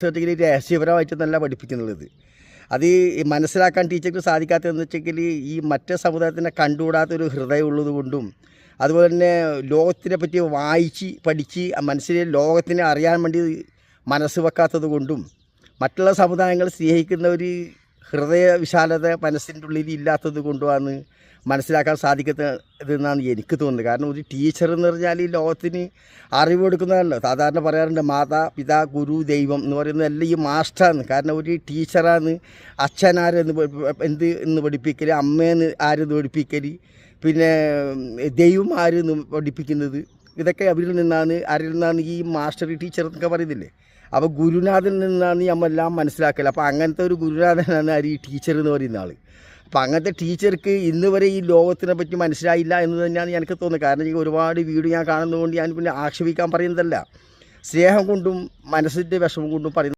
ഒരു രഹസ്യപരമായിട്ടൊന്നല്ല പഠിപ്പിക്കുന്നുള്ളത്. അത് ഈ മനസ്സിലാക്കാൻ ടീച്ചർക്ക് സാധിക്കാത്തതെന്ന് വെച്ചെങ്കിൽ ഈ മറ്റേ സമുദായത്തിനെ കണ്ടുകൂടാത്തൊരു ഹൃദയമുള്ളത് കൊണ്ടും അതുപോലെ തന്നെ ലോകത്തിനെ പറ്റി വായിച്ച് പഠിച്ച് മനസ്സിലെ ലോകത്തിനെ അറിയാൻ വേണ്ടി മനസ്സ് വെക്കാത്തത് കൊണ്ടും മറ്റുള്ള സമുദായങ്ങൾ സ്നേഹിക്കുന്ന ഒരു ഹൃദയ വിശാലത മനസ്സിൻ്റെ ഉള്ളിൽ ഇല്ലാത്തത് കൊണ്ടുമാണ് മനസ്സിലാക്കാൻ സാധിക്കുന്നതെന്നാണ് എനിക്ക് തോന്നുന്നത്. കാരണം ഒരു ടീച്ചർ എന്ന് പറഞ്ഞാൽ ഈ ലോകത്തിന് അറിവ് കൊടുക്കുന്നതല്ലോ. സാധാരണ പറയാറുണ്ട് മാതാ പിതാ ഗുരു ദൈവം എന്ന് പറയുന്നതെല്ലാം ഈ മാസ്റ്ററാണ്. കാരണം ഒരു ടീച്ചറാണ് അച്ഛനാരെന്ന് എന്ന് പഠിപ്പിക്കൽ, അമ്മയെന്ന് ആരെന്ന് പഠിപ്പിക്കൽ, പിന്നെ ദൈവം ആരെന്ന് പഠിപ്പിക്കുന്നത്, ഇതൊക്കെ അവരിൽ നിന്നാണ്. ആരിൽ നിന്നാണ് ഈ മാസ്റ്റർ ടീച്ചർ എന്നൊക്കെ പറയുന്നില്ലേ. അപ്പോൾ ഗുരുനാഥനിൽ നിന്നാണ് നമ്മളെല്ലാം മനസ്സിലാക്കൽ. അപ്പോൾ അങ്ങനത്തെ ഒരു ഗുരുനാഥനാണ് ഈ ടീച്ചർ എന്ന് പറയുന്ന ആൾ. അപ്പോൾ അങ്ങനത്തെ ടീച്ചർക്ക് ഇന്ന് വരെ ഈ ലോകത്തിനെ പറ്റി മനസ്സിലായില്ല എന്ന് തന്നെയാണ് എനിക്ക് തോന്നുന്നത്. കാരണം ഈ ഒരുപാട് വീഡിയോ ഞാൻ കാണുന്നതുകൊണ്ട് ഞാൻ പിന്നെ ആക്ഷേപിക്കാൻ പറയുന്നതല്ല, സ്നേഹം കൊണ്ടും മനസ്സിൻ്റെ വിഷമം കൊണ്ടും പറയുന്നത്.